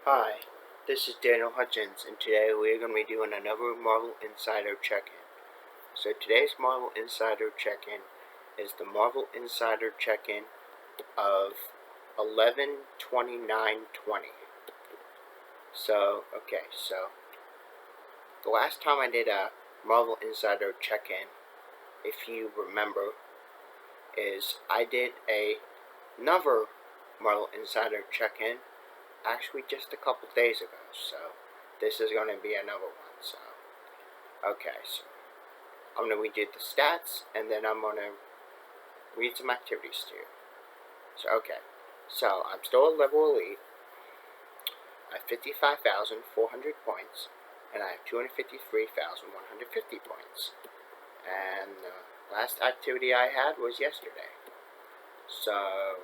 Hi, this is Daniel Hutchins, and today we're going to be doing another Marvel Insider check-in. So today's Marvel Insider check-in is the Marvel Insider check-in of 11/29/20. So the last time I did a Marvel Insider check-in, if you remember, is I did another Marvel Insider check-in actually just a couple days ago, so this is going to be another one. So I'm going to read you the stats, and then I'm going to read some activities to you. So I'm still a level elite. I have 55,400 points, and I have 253,150 points. And the last activity I had was yesterday. So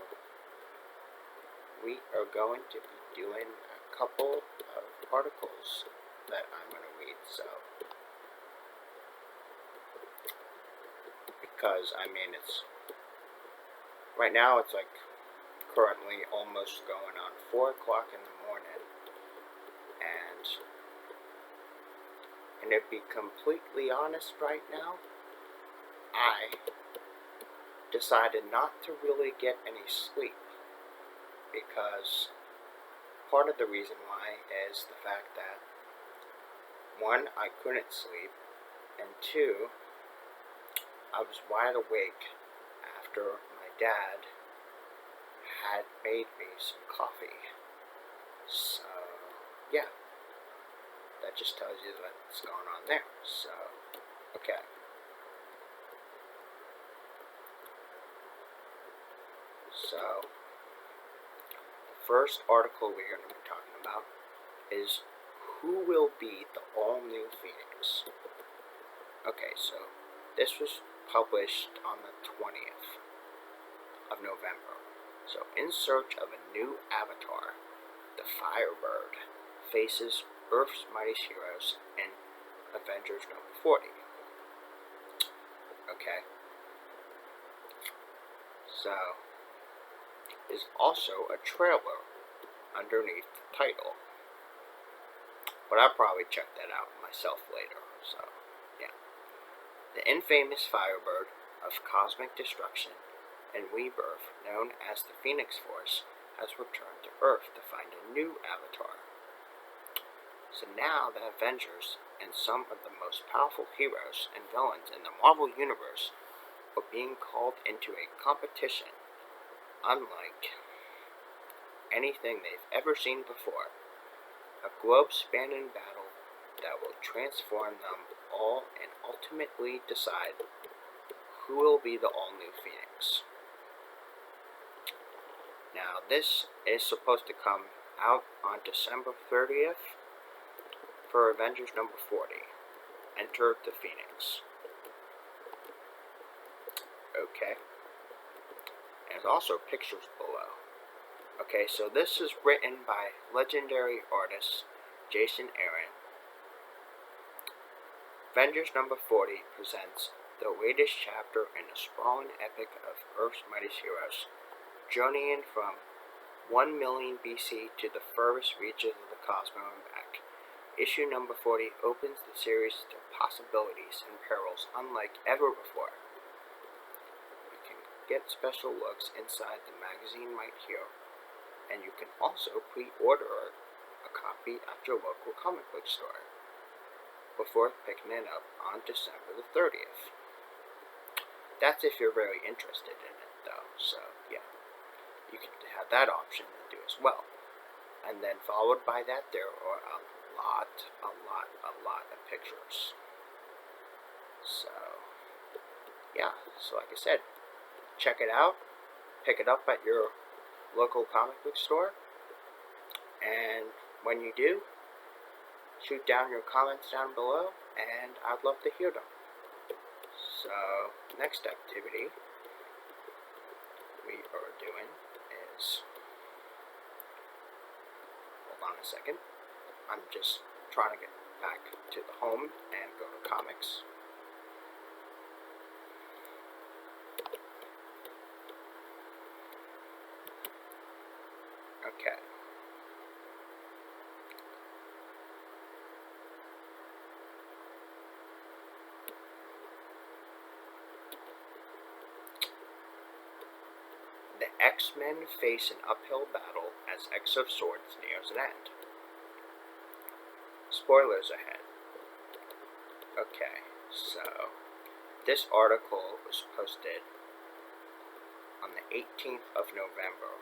we are going to be doing a couple of articles that I'm going to read. So, because it's right now it's like currently almost going on 4 o'clock in the morning, and to be completely honest right now, I decided not to really get any sleep, because part of the reason why is the fact that, one, I couldn't sleep, and two, I was wide awake after my dad had made me some coffee. So, yeah, that just tells you what's going on there. So, okay. So, the first article we're going to be talking about is who will be the all-new Phoenix. Okay, so this was published on the 20th of November. So, in search of a new avatar, the Firebird faces Earth's mightiest heroes in Avengers number 40. Okay. So, there's also a trailer underneath the title, but I'll probably check that out myself later. So, yeah. The infamous Firebird of cosmic destruction and rebirth, known as the Phoenix Force, has returned to Earth to find a new avatar. So now the Avengers and some of the most powerful heroes and villains in the Marvel Universe are being called into a competition unlike anything they've ever seen before. A globe-spanning battle that will transform them all and ultimately decide who will be the all-new Phoenix. Now, this is supposed to come out on December 30th for Avengers number 40. Enter the Phoenix. Okay. And there's also pictures below. Okay, so this is written by legendary artist Jason Aaron. Avengers number 40 presents the latest chapter in the sprawling epic of Earth's mightiest heroes, journeying from 1 million BC to the furthest reaches of the cosmos and back. Issue number 40 opens the series to possibilities and perils unlike ever before. You can get special looks inside the magazine right here, and you can also pre-order a copy at your local comic book store before picking it up on December the 30th. That's if you're very interested in it, though. So, yeah, you can have that option to do as well. And then followed by that, there are a lot of pictures. So, yeah, so like I said, check it out, pick it up at your local comic book store, and when you do, shoot down your comments down below, and I'd love to hear them. So, next activity we are doing is, hold on a second, I'm just trying to get back to the home and go to comics. Okay. XMen face an uphill battle as X of Swords nears an end. Spoilers ahead. Okay, so this article was posted on the 18th of November.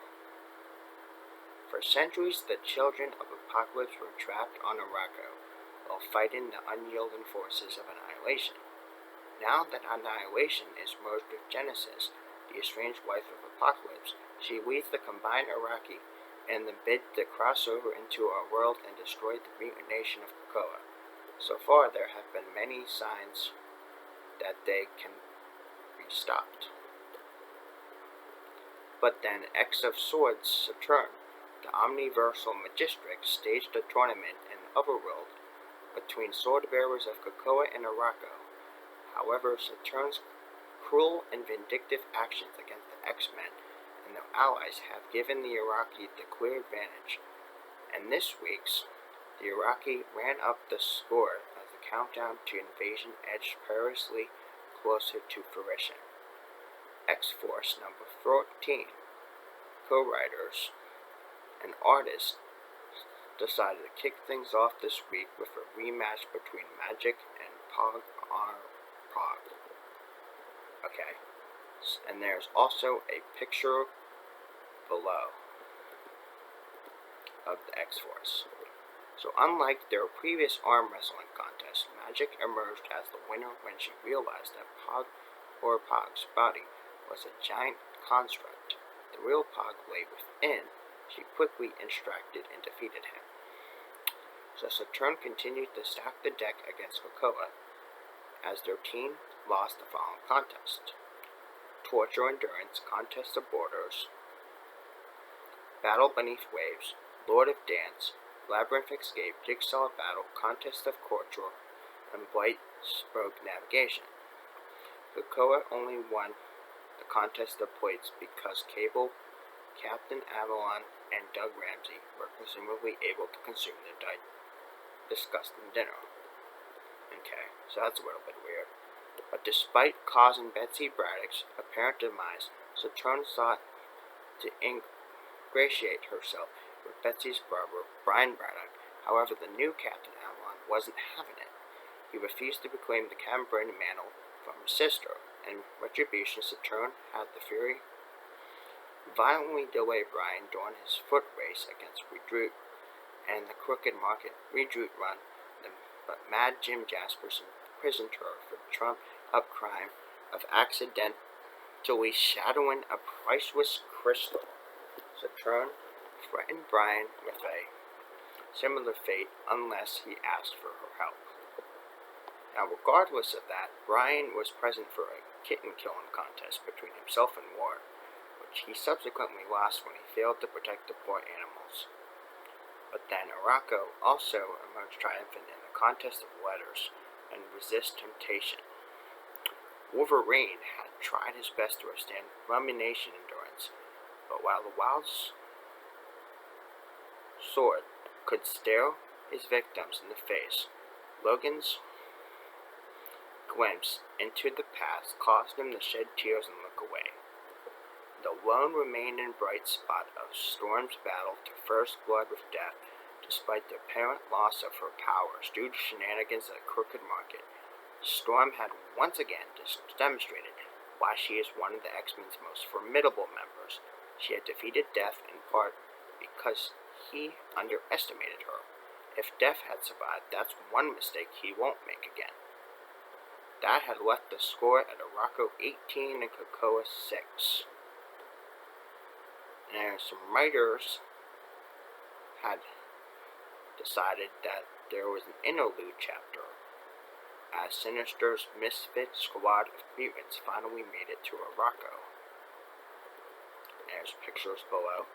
For centuries, the children of Apocalypse were trapped on Araco while fighting the unyielding forces of annihilation. Now that annihilation is merged with Genesis, the estranged wife of Apocalypse, she leads the combined Iraqi in the bid to cross over into our world and destroy the mutant nation of Krakoa. So far, there have been many signs that they can be stopped. But then X of Swords Saturn, the omniversal magistrix, staged a tournament in the Otherworld between sword bearers of Krakoa and Araco. However, Saturn's cruel and vindictive actions against the X-Men and their allies have given the Iraqi the clear advantage, and this week's the Iraqi ran up the score as the countdown to invasion edged perilously closer to fruition. X-Force number 14 co-writers and artists decided to kick things off this week with a rematch between Magic and Pog on Pog. Okay, and there's also a picture below of the X-Force. So unlike their previous arm wrestling contest, Magic emerged as the winner when she realized that Pog's body was a giant construct. The real Pog lay within. She quickly extracted and defeated him. So Saturn continued to stack the deck against Krakoa as their team lost the following contest: Torture Endurance, Contest of Borders, Battle Beneath Waves, Lord of Dance, Labyrinth Escape, Jigsaw Battle, Contest of Torture, and Blight Spoke Navigation. Krakoa only won the Contest of Plates because Cable, Captain Avalon, and Doug Ramsey were presumably able to consume the disgusting dinner. Okay, so that's a little bit weird. But despite causing Betsy Braddock's apparent demise, Saturn sought to ingratiate herself with Betsy's brother, Brian Braddock. However, the new Captain Avalon wasn't having it. He refused to reclaim the Cambrian mantle from his sister. In retribution, Saturn had the Fury violently delay Brian during his foot race against Redroot and the Crooked Market Redroot run, but Mad Jim Jaspers imprisoned her for the trumped-up crime of accidentally shadowing a priceless crystal. Saturn threatened Brian with a similar fate unless he asked for her help. Now, regardless of that, Brian was present for a kitten-killing contest between himself and Ward, which he subsequently lost when he failed to protect the poor animals. But then Araco also emerged triumphant in the Contest of Letters and Resist Temptation. Wolverine had tried his best to withstand rumination endurance, but while the wild sword could stare his victims in the face, Logan's glimpse into the past caused him to shed tears and look away. The lone remaining bright spot of Storm's battle to first blood with death, despite the apparent loss of her powers due to shenanigans at Crooked Market, Storm had once again demonstrated why she is one of the X-Men's most formidable members. She had defeated Death in part because he underestimated her. If Death had survived, that's one mistake he won't make again. That had left the score at Araco 18 and Krakoa 6. And some writers had decided that there was an interlude chapter as Sinister's misfit squad of mutants finally made it to Araco. There's pictures below.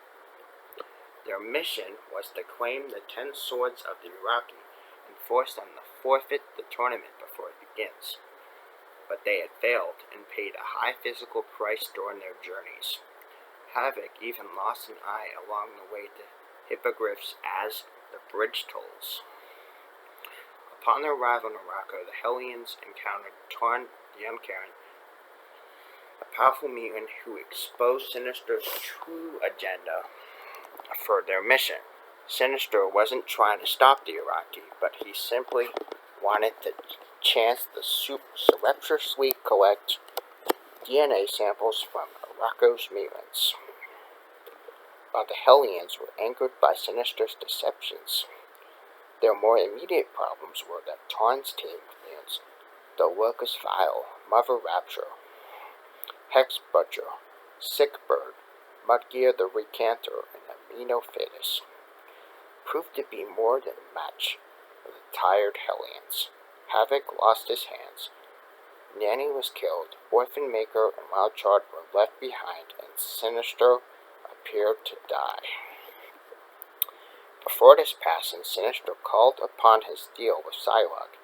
Their mission was to claim the 10 swords of the Iraqi and force them to forfeit the tournament before it begins. But they had failed and paid a high physical price during their journeys. Havoc even lost an eye along the way to hippogriffs as the bridge tolls. Upon their arrival in Araco, the Hellions encountered Tarn the Uncaring, a powerful mutant who exposed Sinister's true agenda for their mission. Sinister wasn't trying to stop the Iraqi, but he simply wanted to chance to surreptitiously collect DNA samples from Rocco's mutants. While the Hellions were angered by Sinister's deceptions, their more immediate problems were that Tarn's team of mutants, the Locust Vile, Mother Rapture, Hex Butcher, Sick Bird, Mudgear the Recanter, and Amino Fetus, proved to be more than a match for the tired Hellions. Havoc lost his hands, Nanny was killed, Orphan Maker and Wildcard were left behind, and Sinister appeared to die. Before this passing, Sinister called upon his deal with Psylocke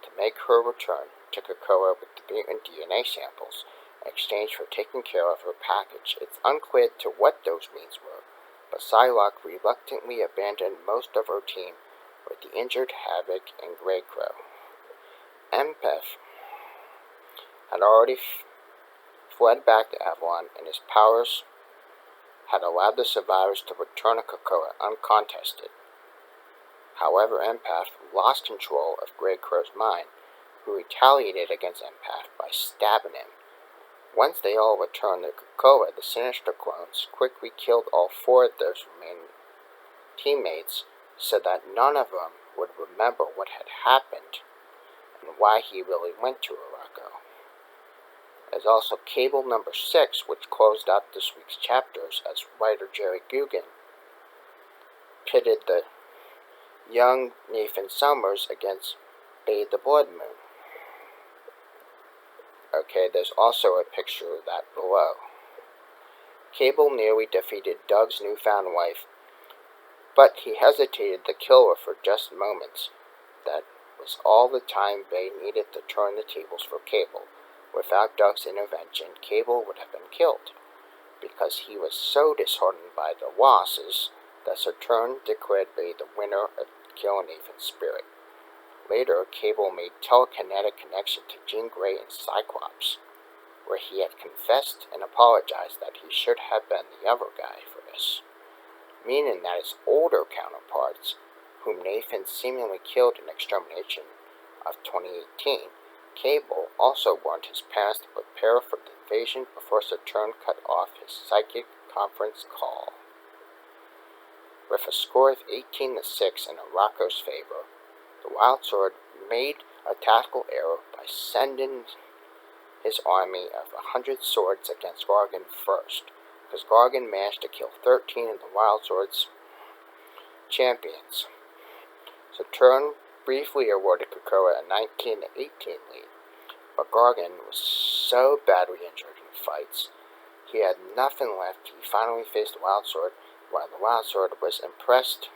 to make her return to Krakoa with the mutant DNA samples in exchange for taking care of her package. It's unclear to what those means were, but Psylocke reluctantly abandoned most of her team with the injured Havoc and Grey Crow. Empath had already fled back to Avalon, and his powers had allowed the survivors to return to Krakoa uncontested. However, Empath lost control of Grey Crow's mind, who retaliated against Empath by stabbing him. Once they all returned to Krakoa, the Sinister clones quickly killed all 4 of their remaining teammates so that none of them would remember what had happened and why he really went to Morocco. There's also Cable number 6, which closed out this week's chapters as writer Jerry Guggen pitted the young Nathan Summers against Bay the Blood Moon. Okay, there's also a picture of that below. Cable nearly defeated Doug's newfound wife, but he hesitated to kill her for just moments. That was all the time Bay needed to turn the tables for Cable. Without Doug's intervention, Cable would have been killed, because he was so disheartened by the losses that Saturn declared Bay the winner of killing Nathan's spirit. Later, Cable made telekinetic connection to Jean Grey and Cyclops, where he had confessed and apologized that he should have been the other guy for this, meaning that his older counterparts, whom Nathan seemingly killed in Extermination of 2018, Cable also warned his parents to prepare for the invasion before Saturn cut off his psychic conference call. With a score of 18-6 in Rocco's favor, the Wild Sword made a tactical error by sending his army of 100 swords against Gargan first, because Gargan managed to kill 13 of the Wild Sword's champions. Saturn briefly awarded Krakoa a 19-18 lead, but Gargan was so badly injured in fights, he had nothing left. He finally faced the Wild Sword, while the Wild Sword was impressed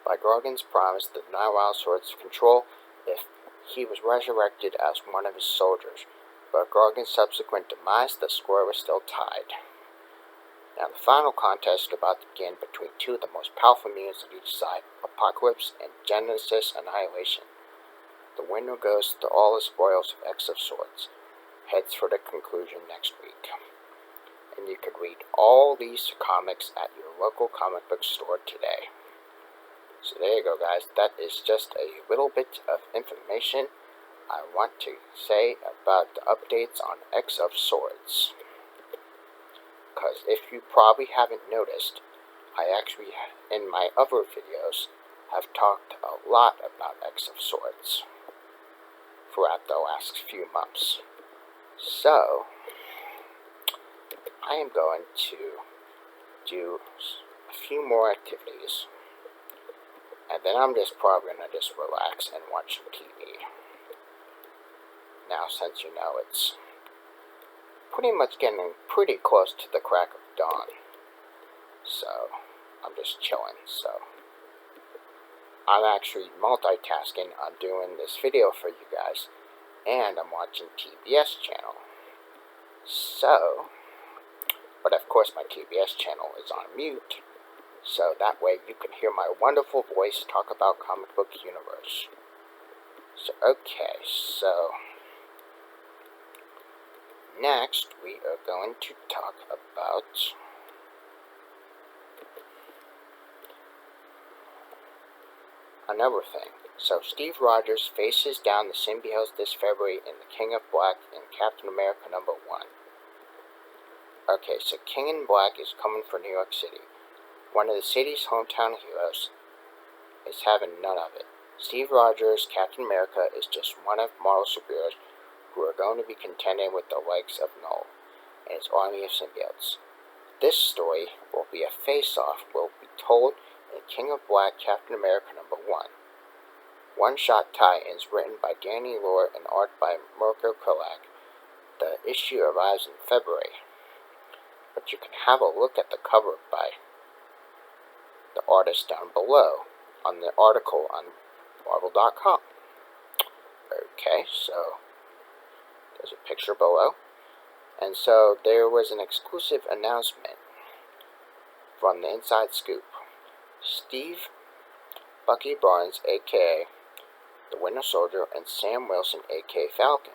by Gargan's promise to deny Wild Sword's control if he was resurrected as one of his soldiers. But Gargan's subsequent demise, the score was still tied. Now the final contest is about to begin between 2 of the most powerful mutants of each side, Apocalypse and Genesis Annihilation. The winner goes to all the spoils of X of Swords. Heads for the conclusion next week. And you can read all these comics at your local comic book store today. So there you go, guys. That is just a little bit of information I want to say about the updates on X of Swords. Because if you probably haven't noticed, I actually, in my other videos, have talked a lot about X of Swords throughout the last few months. So, I am going to do a few more activities, and then I'm just probably going to just relax and watch some TV. Now, since you know it's pretty much getting pretty close to the crack of dawn, so I'm just chilling. So I'm actually multitasking on doing this video for you guys, and I'm watching TBS channel. So, but of course my TBS channel is on mute, so that way you can hear my wonderful voice talk about comic book universe. So okay, so next we are going to talk about another thing. So Steve Rogers faces down the symbiotes this February in The King of Black in Captain America #1. Okay, so King in Black is coming for New York City. One of the city's hometown heroes is having none of it. Steve Rogers, Captain America, is just one of Marvel's superheroes who are going to be contending with the likes of Null and his army of symbiotes. This story will be a face-off, will be told in King of Black, Captain America #1. One-shot tie-ins written by Danny Lore and art by Mirko Kolak. The issue arrives in February, but you can have a look at the cover by the artist down below on the article on Marvel.com. Okay, so there's a picture below. And so there was an exclusive announcement from the Inside Scoop. Steve Bucky Barnes, a.k.a. the Winter Soldier, and Sam Wilson, a.k.a. Falcon,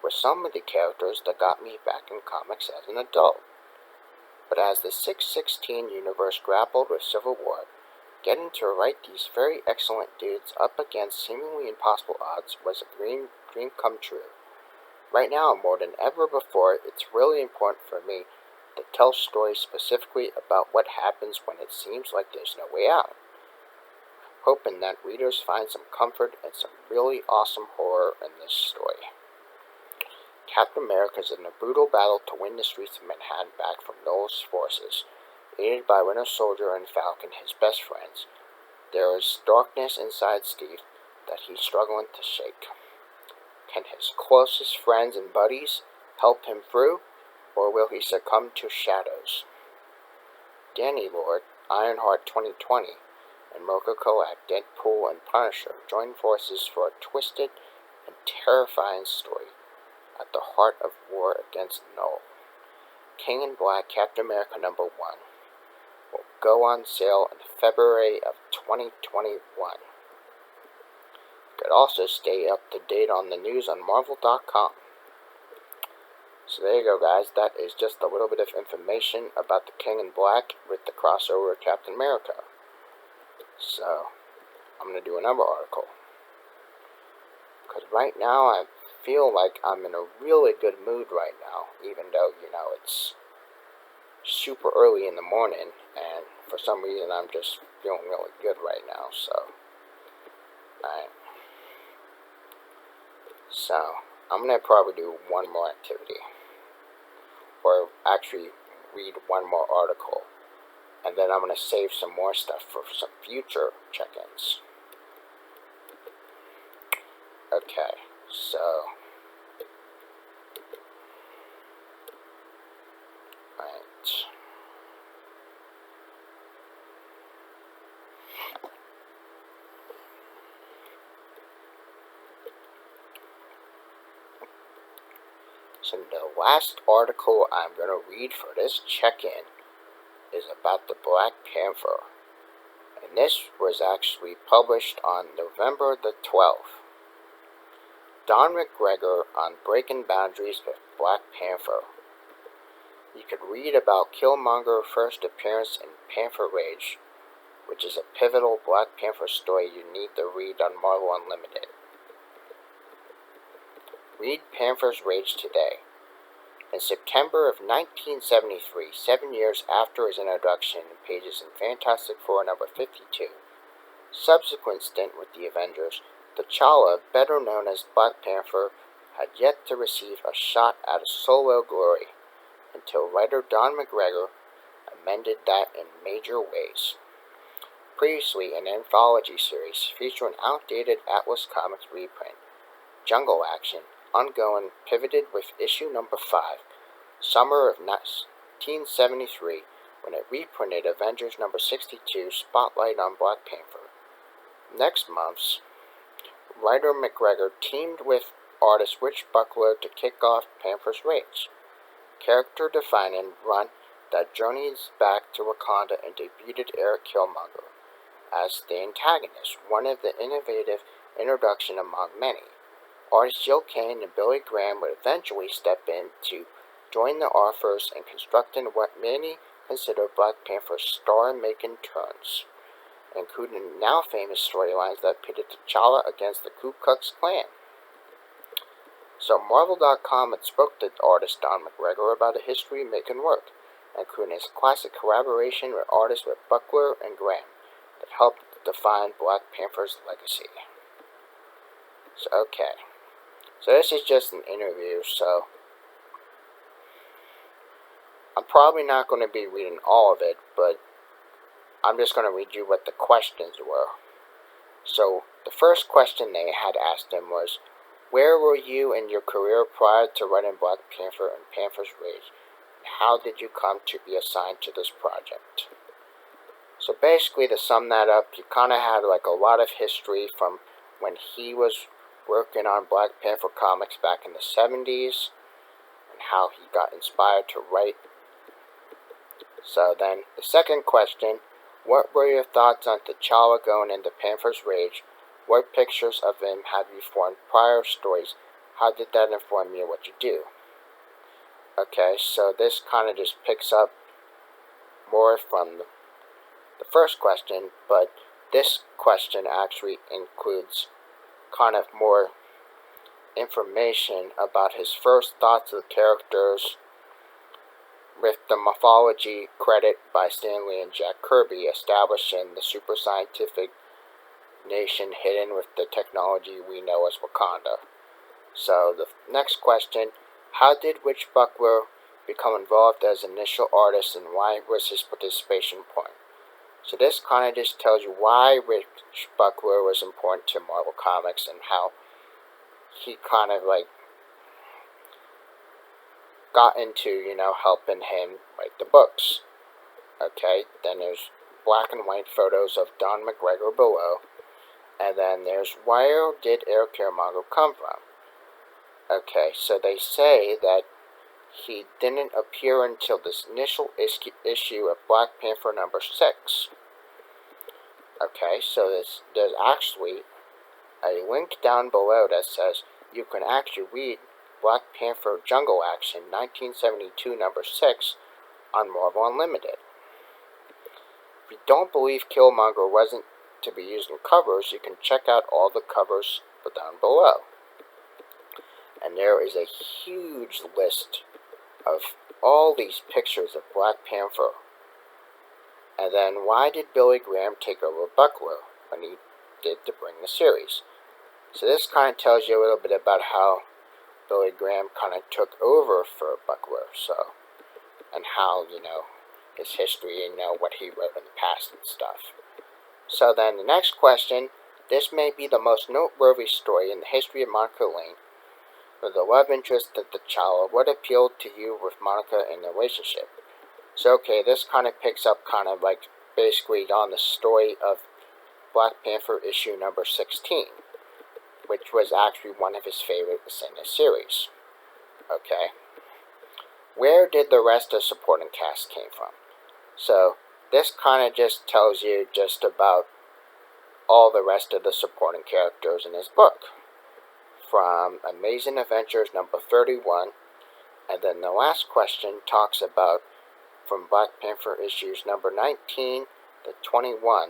were some of the characters that got me back in comics as an adult. But as the 616 universe grappled with Civil War, getting to write these very excellent dudes up against seemingly impossible odds was a dream come true. Right now, more than ever before, it's really important for me to tell stories specifically about what happens when it seems like there's no way out, hoping that readers find some comfort and some really awesome horror in this story. Captain America is in a brutal battle to win the streets of Manhattan back from Null's forces. Aided by Winter Soldier and Falcon, his best friends, there is darkness inside Steve that he's struggling to shake. Can his closest friends and buddies help him through, or will he succumb to shadows? Danny Lord, Ironheart 2020, and Mirko Kolak, Deadpool and Punisher join forces for a twisted and terrifying story at the heart of war against Null. King in Black, Captain America #1 will go on sale in February of 2021. You could also stay up to date on the news on Marvel.com. So there you go, guys. That is just a little bit of information about the King in Black with the crossover with Captain America. So I'm going to do another article, because right now I feel like I'm in a really good mood right now, even though, it's super early in the morning, and for some reason I'm just feeling really good right now. So I'm going to probably do one more activity, or actually read one more article, and then I'm going to save some more stuff for some future check-ins. Okay, so So the last article I'm going to read for this check-in is about the Black Panther. And this was actually published on November the 12th. Don McGregor on Breaking Boundaries with Black Panther. You could read about Killmonger's first appearance in Panther Rage, which is a pivotal Black Panther story you need to read on Marvel Unlimited. Read Panther's Rage today. In September of 1973, 7 years after his introduction in pages in Fantastic Four #52, subsequent stint with the Avengers, T'Challa, better known as Black Panther, had yet to receive a shot at a solo glory, until writer Don McGregor amended that in major ways. Previously, an anthology series featuring outdated Atlas Comics reprint, Jungle Action, ongoing, pivoted with issue #5, summer of 1973, when it reprinted Avengers #62, Spotlight on Black Panther. Next month's writer McGregor teamed with artist Rich Buckler to kick off Panther's Rage, character-defining run that journeys back to Wakanda and debuted Eric Killmonger as the antagonist, one of the innovative introduction among many. artists Jill Kane and Billy Graham would eventually step in to join the authors in constructing what many consider Black Panther's star-making turns, including now famous storylines that pitted T'Challa against the Ku Klux Klan. So Marvel.com had spoke to artist Don McGregor about a history of making work, including his classic collaboration with artists with Buckler and Graham that helped define Black Panther's legacy. So this is just an interview, so I'm probably not going to be reading all of it, but I'm just going to read you what the questions were. So the first question they had asked him was, where were you in your career prior to writing Black Panther and Panther's Rage? And how did you come to be assigned to this project? So basically, to sum that up, you kind of had like a lot of history from when he was working on Black Panther comics back in the 70s and how he got inspired to write. So then the second question, what were your thoughts on T'Challa going into Panther's Rage? What pictures of him have you formed prior stories? How did that inform you what you do? Okay, so this kind of just picks up more from the first question, but this question actually includes kind of more information about his first thoughts of the characters, with the mythology credit by Stan Lee and Jack Kirby establishing the super scientific nation hidden with the technology we know as Wakanda. So the next question, how did Rich Buckler become involved as initial artist and why was his participation important? So this kind of just tells you why Rich Buckler was important to Marvel Comics and how he kind of like got into, helping him write the books. Okay, then there's black and white photos of Don McGregor below. And then there's where did Eric Killmonger come from? Okay, so they say that he didn't appear until this initial issue of Black Panther number 6. Okay, so there's actually a link down below that says you can actually read Black Panther Jungle Action 1972 number 6 on Marvel Unlimited. If you don't believe Killmonger wasn't to be used in covers, you can check out all the covers down below. And there is a huge list of all these pictures of Black Panther. And then why did Billy Graham take over Buckler when he did to bring the series? So this kind of tells you a little bit about how Billy Graham kind of took over for Buckler, and how, his history and, what he wrote in the past and stuff. So then the next question, this may be the most noteworthy story in the history of Monica Lane. For the love interest of T'Challa, what appealed to you with Monica in the relationship? So this kind of picks up kind of like basically on the story of Black Panther issue number 16, which was actually one of his favorites in the series. Okay. Where did the rest of the supporting cast came from? So this kind of just tells you just about all the rest of the supporting characters in his book. From Amazing Adventures number 31, and then the last question talks about from Black Panther issues number 19 to 21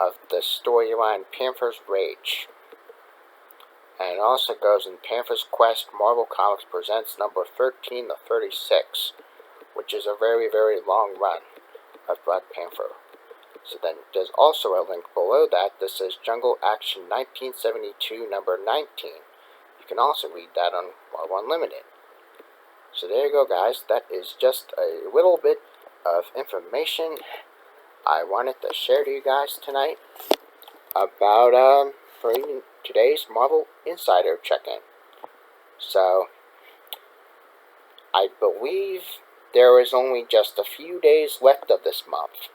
of the storyline Panther's Rage. And it also goes in Panther's Quest Marvel Comics Presents number 13 to 36, which is a very, very long run of Black Panther. So then there's also a link below that says Jungle Action 1972 number 19. You can also read that on Marvel Unlimited. So there you go, guys. That is just a little bit of information I wanted to share to you guys tonight about for today's Marvel Insider check-in. So I believe there is only just a few days left of this month.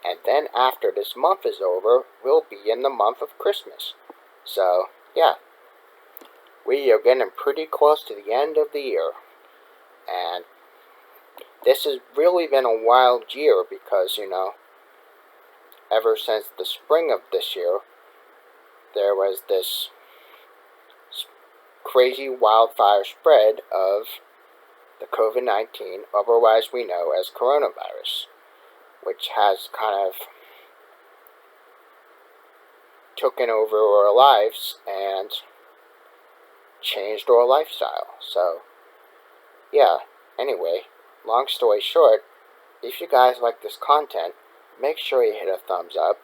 And then after this month is over, we'll be in the month of Christmas. So, yeah. We are getting pretty close to the end of the year. And this has really been a wild year because, ever since the spring of this year, there was this crazy wildfire spread of the COVID-19, otherwise we know as coronavirus, which has kind of taken over our lives and changed our lifestyle. So, yeah, anyway, long story short, if you guys like this content, make sure you hit a thumbs up.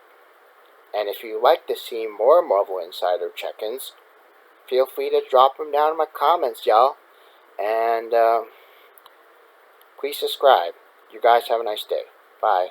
And if you'd like to see more Marvel Insider check-ins, feel free to drop them down in my comments, y'all. And please subscribe. You guys have a nice day. Bye.